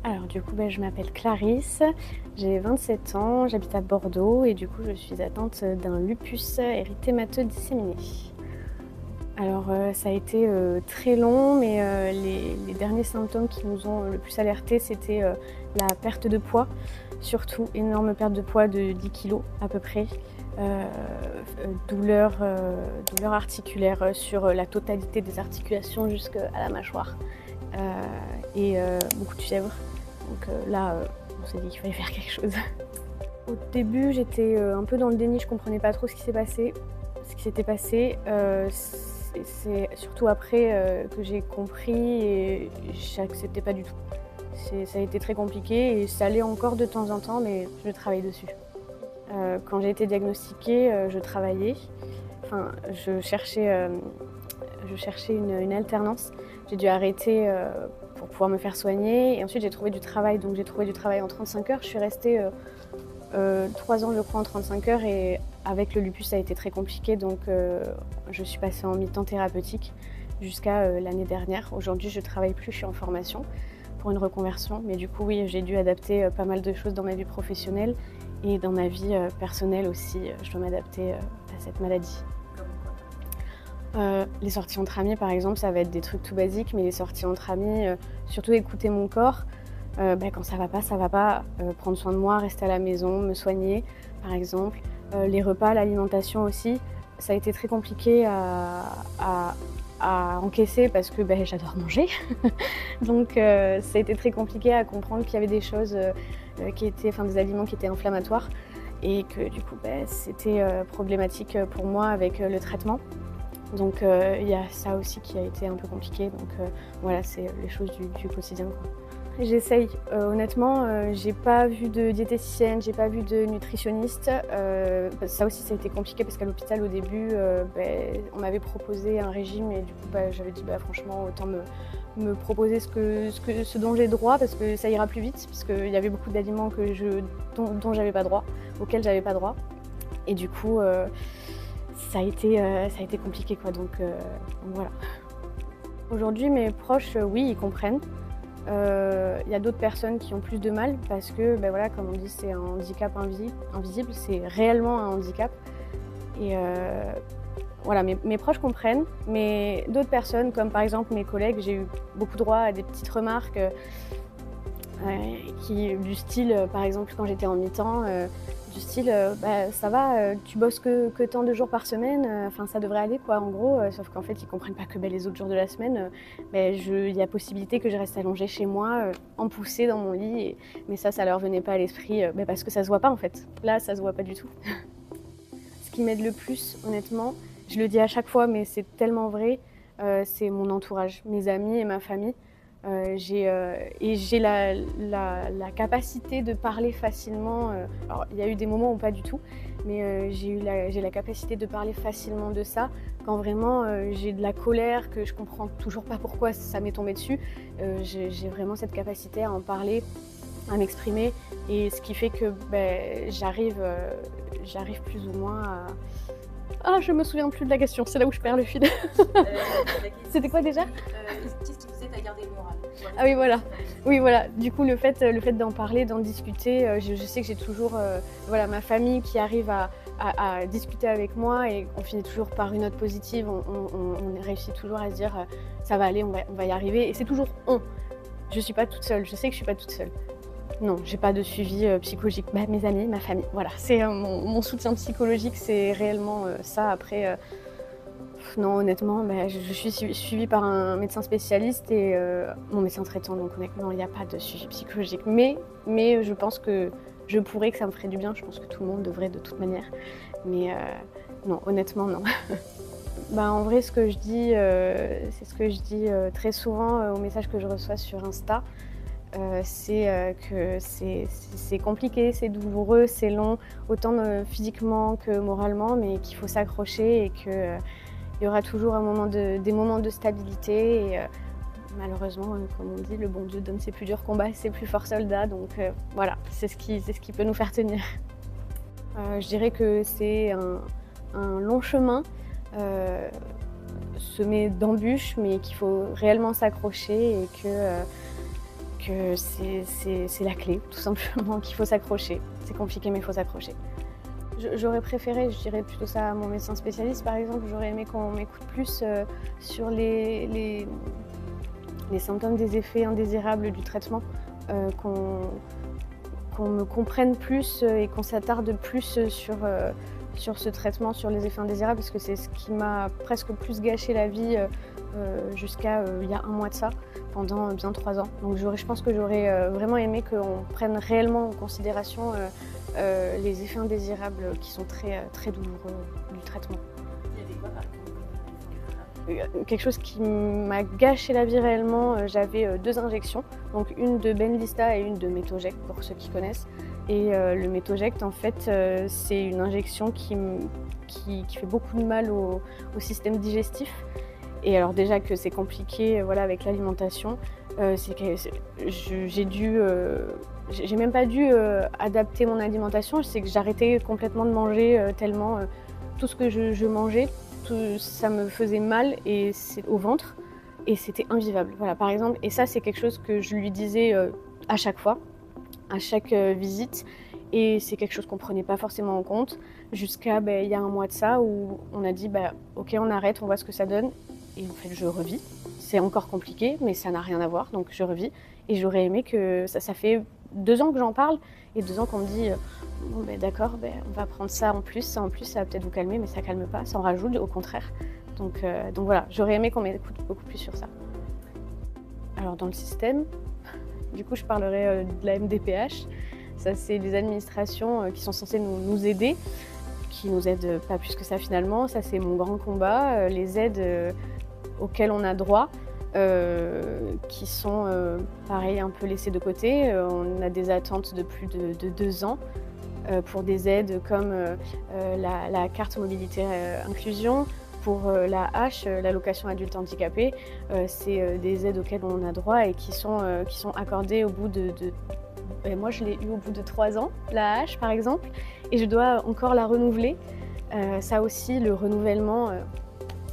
Alors du coup, je m'appelle Clarisse, j'ai 27 ans, j'habite à Bordeaux et du coup je suis atteinte d'un lupus érythémateux disséminé. Alors ça a été très long, mais les derniers symptômes qui nous ont le plus alertés, c'était la perte de poids, surtout énorme perte de poids de 10 kilos à peu près, douleurs articulaires sur la totalité des articulations jusqu'à la mâchoire et beaucoup de fièvre. Donc là, on s'est dit qu'il fallait faire quelque chose. Au début, j'étais un peu dans le déni, je comprenais pas trop ce qui s'était passé. C'est surtout après que j'ai compris et j'acceptais pas du tout. Ça a été très compliqué et ça allait encore de temps en temps, mais je travaille dessus. Quand j'ai été diagnostiquée, je travaillais. Enfin, je cherchais une alternance. J'ai dû arrêter pour pouvoir me faire soigner. Et ensuite, j'ai trouvé du travail. Donc, j'ai trouvé du travail en 35 heures. Je suis restée 3 ans, je crois, en 35 heures. Et avec le lupus, ça a été très compliqué. Donc, je suis passée en mi-temps thérapeutique jusqu'à l'année dernière. Aujourd'hui, je ne travaille plus. Je suis en formation pour une reconversion. Mais du coup, oui, j'ai dû adapter pas mal de choses dans ma vie professionnelle. Et dans ma vie personnelle aussi, je dois m'adapter à cette maladie. Les sorties entre amis, par exemple, ça va être des trucs tout basiques, mais les sorties entre amis, surtout écouter mon corps. Quand ça va pas, prendre soin de moi, rester à la maison, me soigner, par exemple. Les repas, l'alimentation aussi, ça a été très compliqué à encaisser parce que j'adore manger. Donc ça a été très compliqué à comprendre qu'il y avait des choses des aliments qui étaient inflammatoires et que du coup c'était problématique pour moi avec le traitement. Donc il y a ça aussi qui a été un peu compliqué. Donc voilà, c'est les choses du quotidien, quoi. J'essaye. Honnêtement, j'ai pas vu de diététicienne, j'ai pas vu de nutritionniste. Ça aussi, ça a été compliqué parce qu'à l'hôpital, au début, on m'avait proposé un régime et du coup, j'avais dit franchement, autant me proposer ce dont j'ai droit parce que ça ira plus vite, parce qu'il y avait beaucoup d'aliments dont j'avais pas droit, auxquels j'avais pas droit. Et du coup, ça a été compliqué, quoi. Donc voilà. Aujourd'hui, mes proches, oui, ils comprennent. Il y a d'autres personnes qui ont plus de mal parce que, comme on dit, c'est un handicap invisible, c'est réellement un handicap. Et voilà, mes proches comprennent, mais d'autres personnes, comme par exemple mes collègues, j'ai eu beaucoup droit à des petites remarques du style, par exemple, quand j'étais en mi-temps, du style ça va, tu bosses que tant de jours par semaine, ça devrait aller, quoi, en gros, sauf qu'en fait ils comprennent pas que les autres jours de la semaine, il y a possibilité que je reste allongée chez moi, empoussée dans mon lit, mais ça leur venait pas à l'esprit, parce que ça se voit pas en fait. Là, ça se voit pas du tout. Ce qui m'aide le plus, honnêtement, je le dis à chaque fois, mais c'est tellement vrai, c'est mon entourage, mes amis et ma famille. J'ai la capacité de parler facilement. Alors, il y a eu des moments où pas du tout, mais j'ai la capacité de parler facilement de ça. Quand vraiment j'ai de la colère, que je comprends toujours pas pourquoi ça m'est tombé dessus, j'ai vraiment cette capacité à en parler, à m'exprimer, et ce qui fait que j'arrive plus ou moins à... Ah, je me souviens plus de la question, c'est là où je perds le fil. C'était quoi déjà? Qu'est-ce qui vous aide à garder le moral? Ah oui, voilà. Oui, voilà. Du coup, le fait d'en parler, d'en discuter, je sais que j'ai toujours ma famille qui arrive à discuter avec moi, et on finit toujours par une note positive. On réussit toujours à se dire ça va aller, on va y arriver. Et c'est toujours on. Je suis pas toute seule. Je sais que je suis pas toute seule. Non, j'ai pas de suivi psychologique. Mes amis, ma famille, voilà. C'est mon soutien psychologique, c'est réellement ça. Après, non, honnêtement, je suis suivie par un médecin spécialiste et mon médecin traitant, donc honnêtement, il n'y a pas de suivi psychologique. Mais je pense que je pourrais, que ça me ferait du bien. Je pense que tout le monde devrait de toute manière. Mais non, honnêtement, non. En vrai, ce que je dis, c'est ce que je dis très souvent aux messages que je reçois sur Insta. C'est que c'est compliqué, c'est douloureux, c'est long, autant physiquement que moralement, mais qu'il faut s'accrocher et qu'il y aura toujours des moments de stabilité. Et malheureusement, comme on dit, le bon Dieu donne ses plus durs combats, ses plus forts soldats. Donc voilà, c'est ce qui peut nous faire tenir. Je dirais que c'est un long chemin, semé d'embûches, mais qu'il faut réellement s'accrocher et que c'est la clé, tout simplement, qu'il faut s'accrocher. C'est compliqué, mais il faut s'accrocher. J'aurais préféré, je dirais plutôt ça à mon médecin spécialiste par exemple, j'aurais aimé qu'on m'écoute plus sur les symptômes des effets indésirables du traitement, qu'on me comprenne plus et qu'on s'attarde plus sur ce traitement, sur les effets indésirables, parce que c'est ce qui m'a presque plus gâché la vie jusqu'à il y a un mois de ça, pendant bien 3 ans. Donc je pense que j'aurais vraiment aimé qu'on prenne réellement en considération les effets indésirables qui sont très douloureux du traitement. Il y avait quoi par exemple? Quelque chose qui m'a gâché la vie réellement, j'avais 2 injections, donc une de Benlysta et une de Metogect pour ceux qui connaissent. Et le Metogect en fait c'est une injection qui fait beaucoup de mal au système digestif. Et alors déjà que c'est compliqué voilà, avec l'alimentation, j'ai même pas dû adapter mon alimentation, c'est que j'arrêtais complètement de manger tellement tout ce que je mangeais, ça me faisait mal et au ventre et c'était invivable. Voilà, par exemple, et ça c'est quelque chose que je lui disais à chaque fois, à chaque visite, et c'est quelque chose qu'on prenait pas forcément en compte jusqu'à il y a un mois de ça où on a dit ok on arrête, on voit ce que ça donne. Et en fait, je revis. C'est encore compliqué, mais ça n'a rien à voir, donc je revis. Et j'aurais aimé que ça fait 2 ans que j'en parle et 2 ans qu'on me dit bon, d'accord, on va prendre ça en plus, ça va peut-être vous calmer, mais ça calme pas, ça en rajoute, au contraire. Donc voilà, j'aurais aimé qu'on m'écoute beaucoup plus sur ça. Alors dans le système, du coup, je parlerai de la MDPH. Ça, c'est les administrations qui sont censées nous aider, qui nous aident pas plus que ça finalement. Ça, c'est mon grand combat. Les aides auxquelles on a droit, qui sont pareil un peu laissées de côté. On a des attentes de plus de 2 ans pour des aides comme la carte mobilité inclusion, pour la H, l'allocation adulte handicapé. C'est des aides auxquelles on a droit et qui sont accordées au bout moi je l'ai eu au bout de 3 ans, la H par exemple, et je dois encore la renouveler. Ça aussi, le renouvellement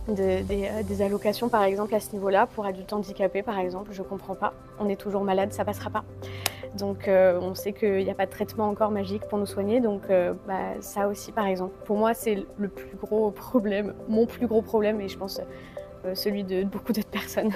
des allocations par exemple à ce niveau-là, pour adultes handicapés par exemple, je comprends pas. On est toujours malade, ça passera pas. Donc on sait qu'il n'y a pas de traitement encore magique pour nous soigner, donc ça aussi par exemple. Pour moi c'est le plus gros problème, mon plus gros problème, et je pense celui de beaucoup d'autres personnes.